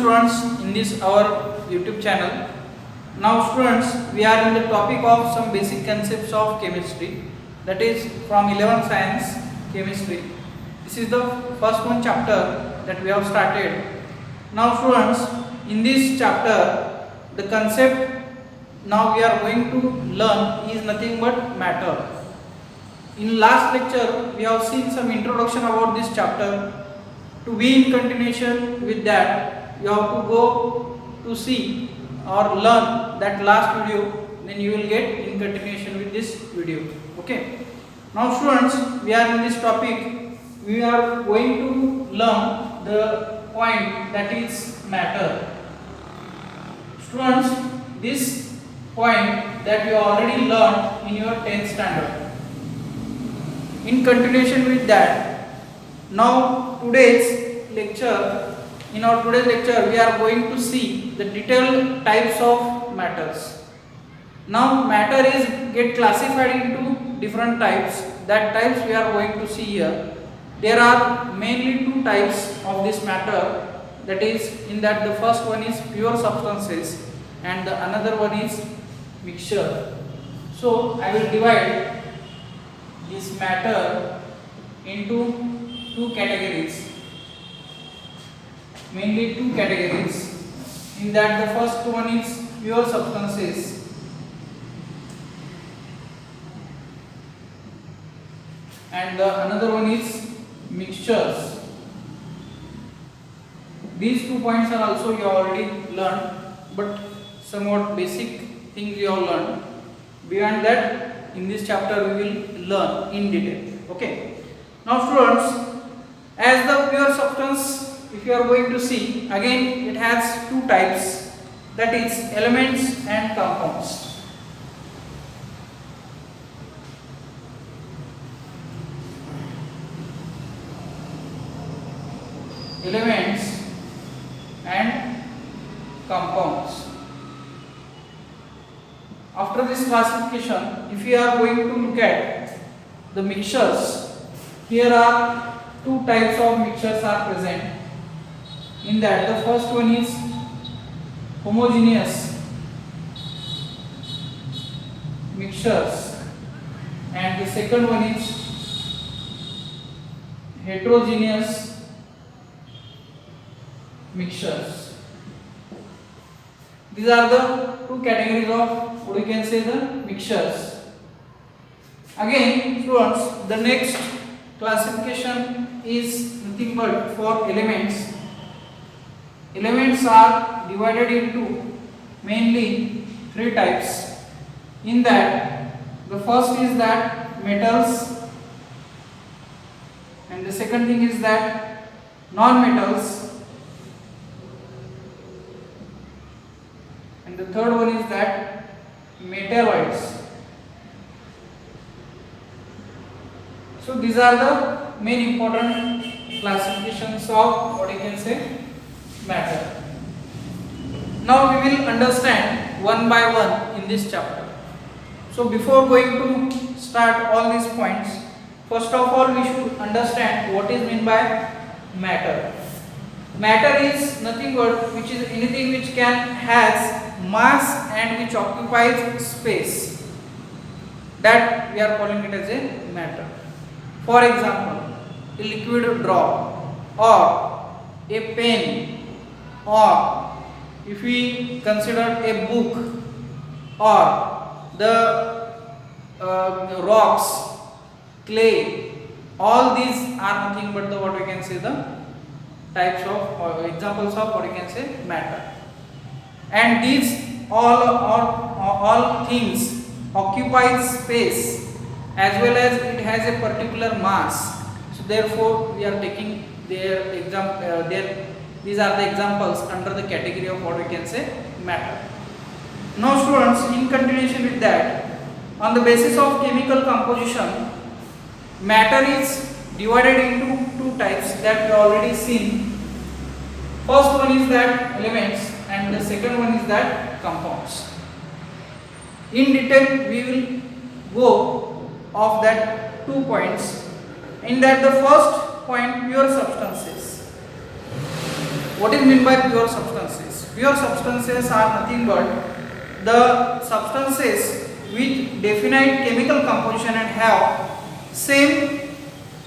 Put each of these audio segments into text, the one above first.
students in this our YouTube channel. Now students, we are in the topic of some basic concepts of chemistry, that is from 11th science chemistry. This is the first one chapter that we have started. Now students, in this chapter the concept now we are going to learn is nothing but matter. In last lecture we have seen some introduction about this chapter. To be in continuation with that, you have to go to see or learn that last video, then you will get in continuation with this video. Okay. Now students, we are in this topic, we are going to learn the point that is matter. Students, this point that you already learned in your 10th standard. In continuation with that, now today's lecture, in our today's lecture we are going to see the detailed types of matters. Now matter is get classified into different types. That types we are going to see here. There are mainly two types of this matter. That is, in that the first one is pure substances and the another one is mixture. So I will divide this matter into two categories, mainly two categories. In that the first one is pure substances and the another one is mixtures. These 2 points are also you already learned, but somewhat basic things you have learned. Beyond that, in this chapter we will learn in detail. Okay. Now students, as the pure substance, if you are going to see, again it has two types, that is elements and compounds. Elements and compounds. After this classification, if you are going to look at the mixtures, here are two types of mixtures are present. In that the first one is homogeneous mixtures and the second one is heterogeneous mixtures. These are the two categories of what you can say the mixtures. Again students, the next classification is nothing but for elements. Elements are divided into mainly three types. In that the first is that metals, and the second thing is that non-metals, and the third one is that metalloids. So these are the main important classifications of what you can say matter. Now we will understand one by one in this chapter. So before going to start all these points, first of all we should understand what is meant by matter. Matter is nothing but which is anything which can has mass and which occupies space. That we are calling it as a matter. For example, a liquid drop or a pen, or if we consider a book or the rocks, clay, all these are nothing but the what we can say the types of or examples of what we can say matter. And these all things occupy space as well as it has a particular mass. So therefore we are taking their example these are the examples under the category of what we can say matter. Now students, in continuation with that, on the basis of chemical composition, matter is divided into two types that we already seen. First one is that elements and the second one is that compounds. In detail we will go of that 2 points. In that the first point, pure substances. what is meant by pure substances? Pure substances are nothing but the substances with definite chemical composition and have same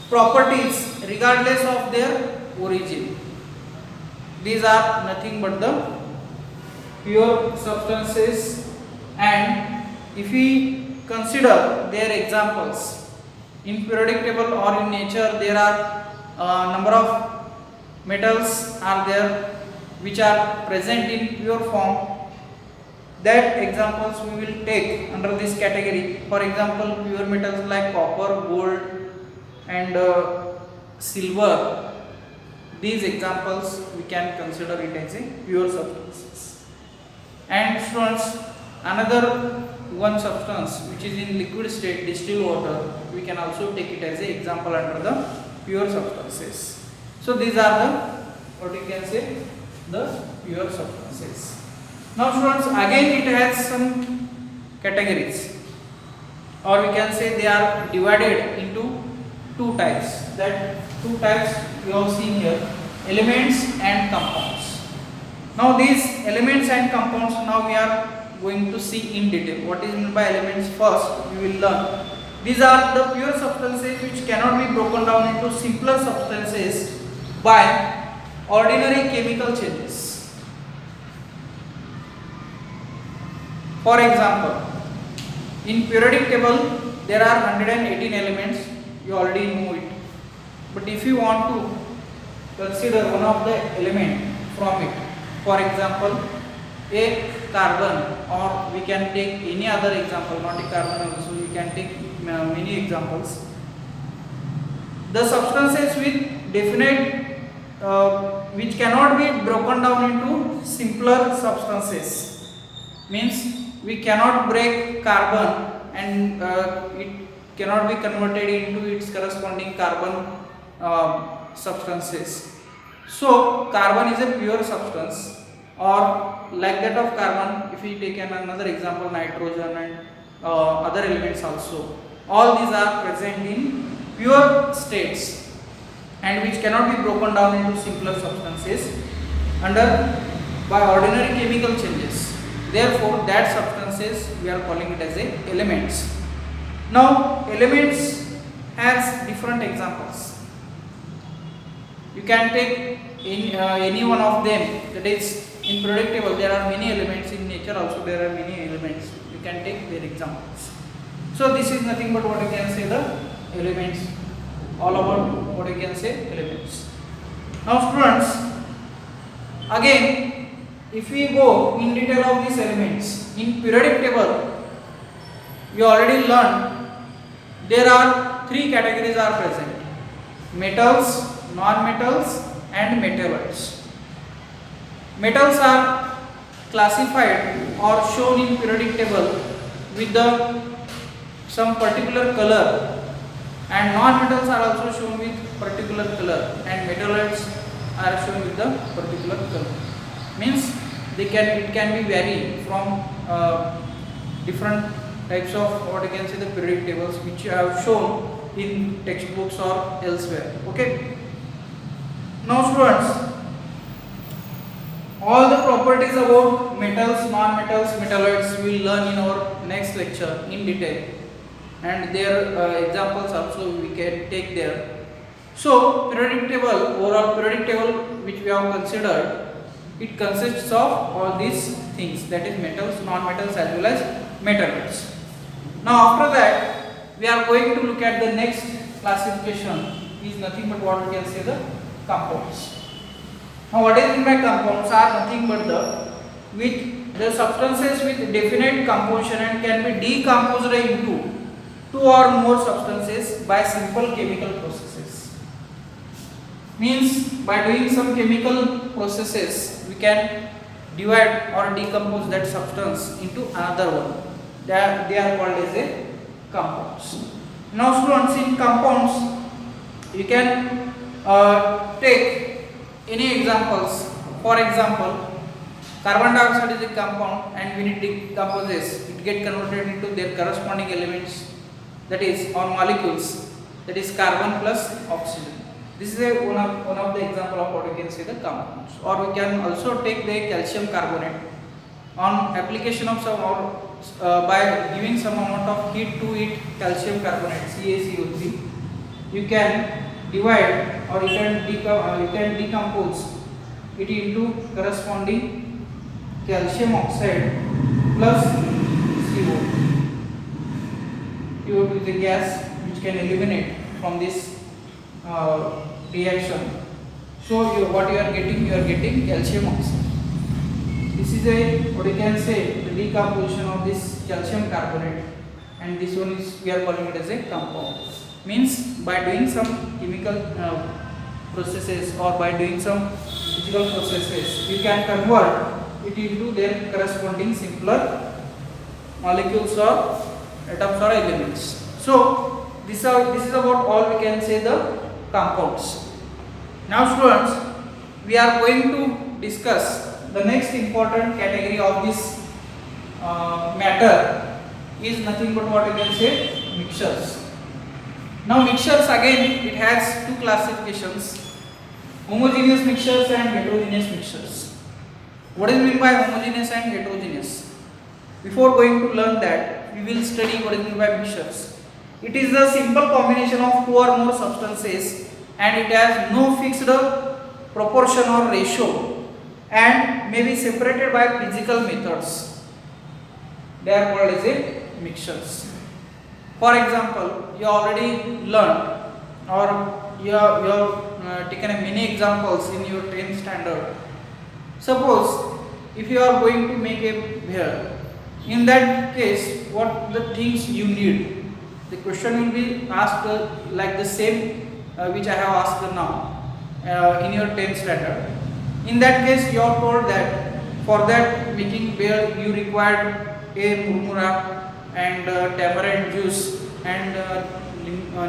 properties regardless of their origin. These are nothing but the pure substances, and if we consider their examples in periodic table or in nature, there are number of metals are there which are present in pure form. That examples we will take under this category. For example, pure metals like copper, gold and silver. These examples we can consider it as a pure substances. And students, another one substance which is in liquid state, distilled water, we can also take it as an example under the pure substances. So these are the, what you can say, the pure substances. Now students, again it has some categories, or we can say they are divided into two types. That two types we have seen here, elements and compounds. Now these elements and compounds, now we are going to see in detail. What is meant by elements? First we will learn. These are the pure substances which cannot be broken down into simpler substances by ordinary chemical changes. For example, in periodic table there are 118 elements, you already know it. But if you want to consider one of the element from it, for example, a carbon, or we can take any other example, not a carbon also, we can take many examples. The substances with definite, which cannot be broken down into simpler substances, means we cannot break carbon and it cannot be converted into its corresponding carbon substances. So carbon is a pure substance, or like that of carbon, if we take another example, nitrogen and other elements also, all these are present in pure states and which cannot be broken down into simpler substances under by ordinary chemical changes. Therefore, that substances we are calling it as a elements. Now, elements has different examples. You can take any one of them. That is, in periodic table there are many elements. In nature also there are many elements. You can take their examples. So this is nothing but what you can say the elements. All about what you can say elements. Now, students, again, if we go in detail of these elements, in periodic table, you already learned there are three categories are present: metals, non-metals and metalloids. Metals are classified or shown in periodic table with the some particular color, and non-metals are also shown with particular color, and metalloids are shown with the particular color. Means it can be vary from different types of what you can say the periodic tables which you have shown in textbooks or elsewhere. Okay. Now students, all the properties about metals, non-metals, metalloids we will learn in our next lecture in detail, and their examples also we can take there. So periodic table, overall periodic table which we have considered, it consists of all these things, that is metals, non-metals as well as metalloids. Now after that we are going to look at the next classification is nothing but what we can say the compounds. Now what is meant by compounds are nothing but the substances with definite composition and can be decomposed into two or more substances by simple chemical processes. Means by doing some chemical processes we can divide or decompose that substance into another one. They are called as a compounds. Now students, in compounds you can take any examples. For example, carbon dioxide is a compound, and when it decomposes it gets converted into their corresponding elements, that is or molecules, that is carbon plus oxygen. This is one of the example of what we can say the compounds. Or we can also take the calcium carbonate. On application of some or by giving some amount of heat to it, calcium carbonate CaCO3, you can divide or you can decompose it into corresponding calcium oxide plus CO. CO2 is a gas which can eliminate from this reaction. So what you are getting calcium oxide. This is a what you can say the decomposition of this calcium carbonate, and this one is we are calling it as a compound. Means by doing some chemical processes or by doing some physical processes, you can convert it into their corresponding simpler molecules or atoms or elements. So this is about all we can say the compounds. Now students, we are going to discuss the next important category of this matter is nothing but what we can say mixtures. Now mixtures again it has two classifications, homogeneous mixtures and heterogeneous mixtures. What is meant by homogeneous and heterogeneous? Before going to learn that, we will study what is meant by mixtures. It is a simple combination of two or more substances and it has no fixed proportion or ratio and may be separated by physical methods. They are called as a mixtures. For example, you already learned or you have taken a many examples in your 10th standard. Suppose if you are going to make a beer, in that case what the things you need, the question will be asked like the same which I have asked now in your 10th standard. In that case you are told that for that making beer you required a murmura and tamarind juice and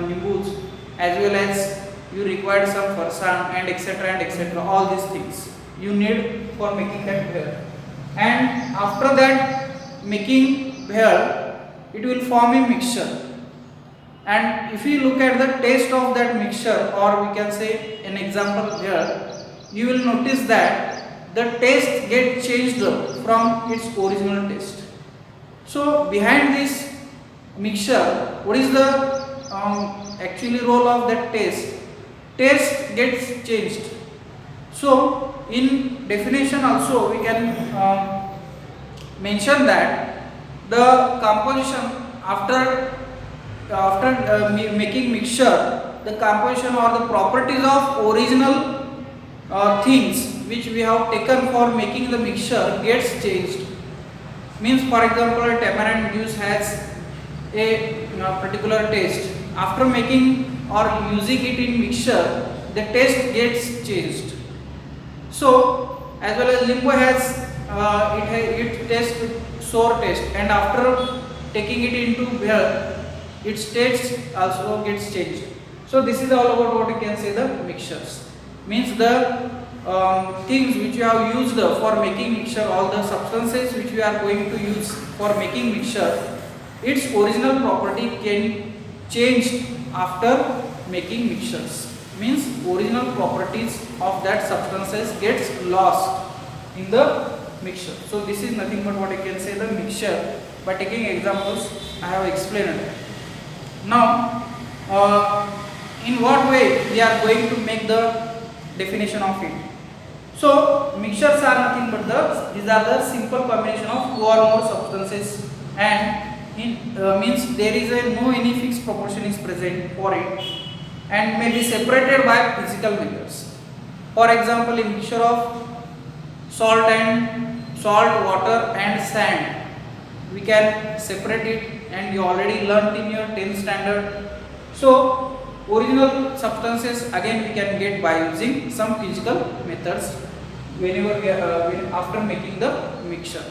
nimbus, as well as you required some farsan and etc. all these things you need for making that beer. And after that making beer, it will form a mixture. And if you look at the taste of that mixture, or we can say an example here, you will notice that the taste gets changed from its original taste. So behind this mixture, what is the actually role of that taste? Taste gets changed. So in definition also we can mention that the composition after making mixture, the composition or the properties of original things which we have taken for making the mixture gets changed. Means for example, a tamarind juice has a particular taste. After making or using it in mixture, the taste gets changed. So as well as limbo has it tastes sour taste, and after taking it into beer, its taste also gets changed. So this is all about what you can say the mixtures. Means the things which you have used for making mixture, all the substances which we are going to use for making mixture, its original property can change after making mixtures. Means original properties of that substances gets lost in the mixture. So this is nothing but what you can say the mixture. By taking examples, I have explained it. Now, in what way we are going to make the definition of it? So mixtures are nothing but these are the simple combination of two or more substances, and means there is no any fixed proportion is present for it, and may be separated by physical methods. For example, a mixture of salt, water and sand, we can separate it, and you already learnt in your 10th standard. So original substances again we can get by using some physical methods whenever we after making the mixture.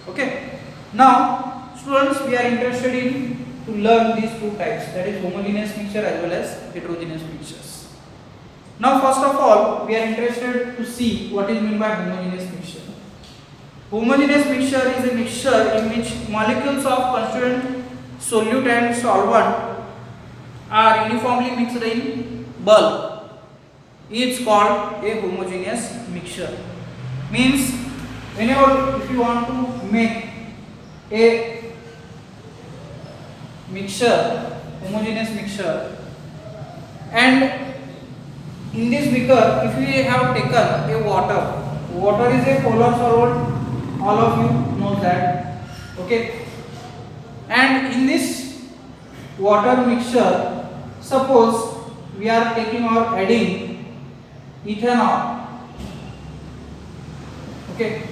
Okay. Now students, we are interested in to learn these two types, that is homogeneous mixture as well as heterogeneous mixtures. Now first of all, we are interested to see what is meant by homogeneous mixture. Homogeneous mixture is a mixture in which molecules of constituent solute and solvent are uniformly mixed in bulk. is called a homogeneous mixture. Means whenever if you want to make a mixture, homogeneous mixture, and in this beaker if we have taken a water is a polar solvent, all of you know that, okay, and in this water mixture, suppose we are taking or adding ethanol, okay.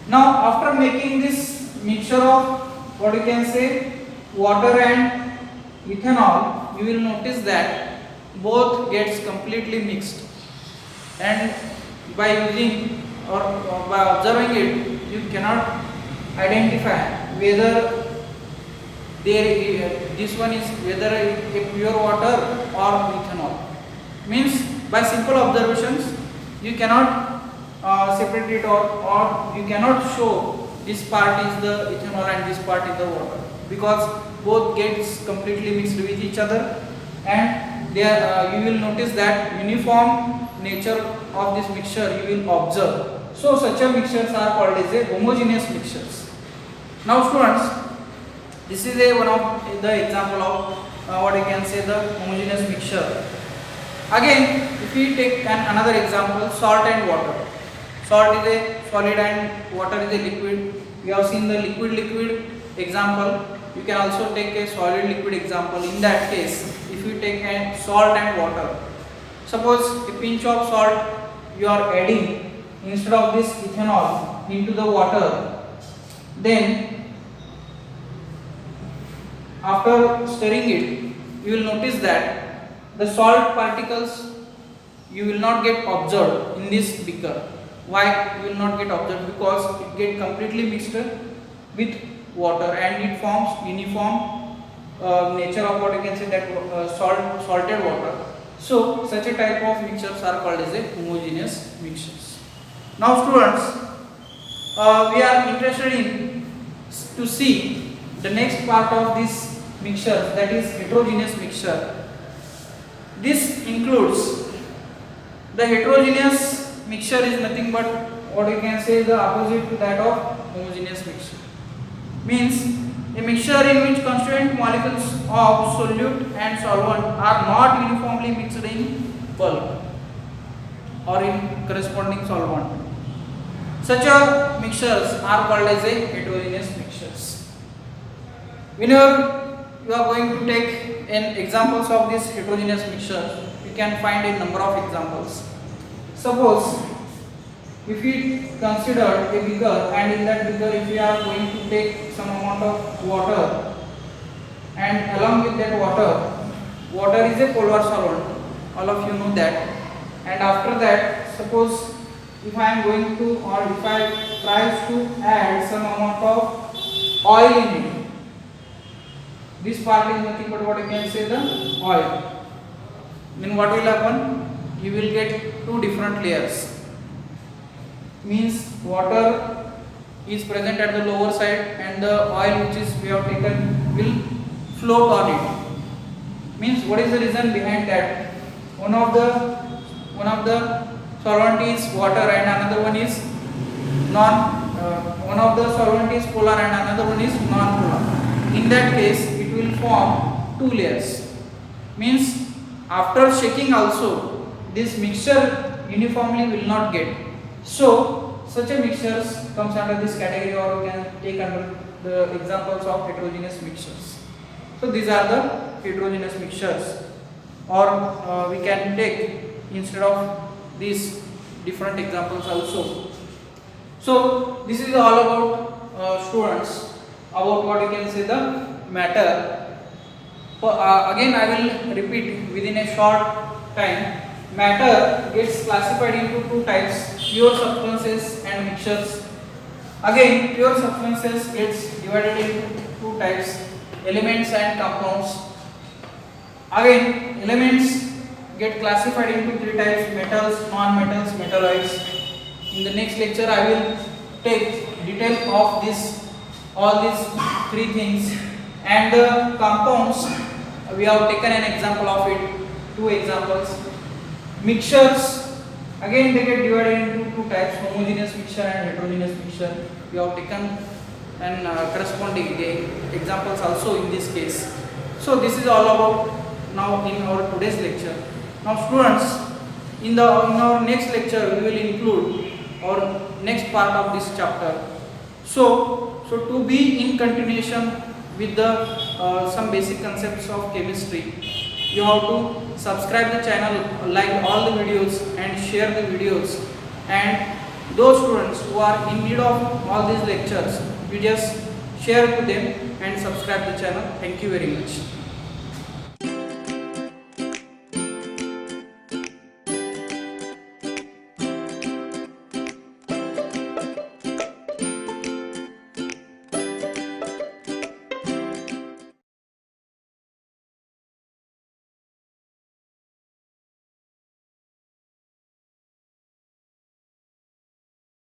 Now after making this mixture of what you can say water and ethanol, you will notice that both gets completely mixed, and by using or by observing it you cannot identify whether this one is whether a pure water or ethanol. Means by simple observations you cannot separate it, or you cannot show this part is the ethanol and this part is the water, because both gets completely mixed with each other, and there you will notice that uniform nature of this mixture you will observe. So such a mixtures are called as a homogeneous mixtures. Now students, this is a one of the example of what you can say the homogeneous mixture. Again, if we take another example, salt and water. Salt is a solid and water is a liquid. We have seen the liquid example. You can also take a solid liquid example. In that case, if you take a salt and water, suppose a pinch of salt you are adding instead of this ethanol into the water, then after stirring it, you will notice that the salt particles you will not get observed in this beaker. Why you will not get observed? Because it get completely mixed with water and it forms uniform nature of what you can say that salted water. So such a type of mixtures are called as a homogeneous mixtures. Now students, we are interested in to see the next part of this mixture, that is heterogeneous mixture. This includes the heterogeneous mixture is nothing but what you can say the opposite to that of homogeneous mixture. Means a mixture in which constituent molecules of solute and solvent are not uniformly mixed in bulk or in corresponding solvent. Such a mixtures are called as a heterogeneous mixtures. Whenever you are going to take an examples of this heterogeneous mixture, you can find a number of examples. Suppose if we consider a beaker, and in that beaker if we are going to take some amount of water, and along with that water is a polar solvent, all of you know that, and after that suppose if I am going to, or if I try to add some amount of oil in it, this part is nothing but what you can say the oil, then what will happen? You will get two different layers. Means water is present at the lower side and the oil which is we have taken will float on it. Means what is the reason behind that? One of the solvent is water and another one is one of the solvent is polar and another one is non-polar. In that case it will form two layers. Means after shaking also this mixture uniformly will not get. So such a mixtures comes under this category, or we can take under the examples of heterogeneous mixtures. So these are the heterogeneous mixtures, or we can take instead of these different examples also. So this is all about students, about what you can say the matter. So again I will repeat within a short time. Matter gets classified into two types: pure substances and mixtures. Again, pure substances gets divided into two types: elements and compounds. Again, elements get classified into three types: metals, non-metals, metalloids. In the next lecture I will take detail of all these three things, and the compounds we have taken an example of it, two examples. Mixtures, again they get divided into two types, homogeneous mixture and heterogeneous mixture. We have taken and corresponding examples also in this case. So this is all about now in our today's lecture. Now students, in our next lecture we will include our next part of this chapter. So to be in continuation with the some basic concepts of chemistry, you have to subscribe the channel, like all the videos and share the videos, and those students who are in need of all these lectures, you just share to them and subscribe the channel. Thank you very much.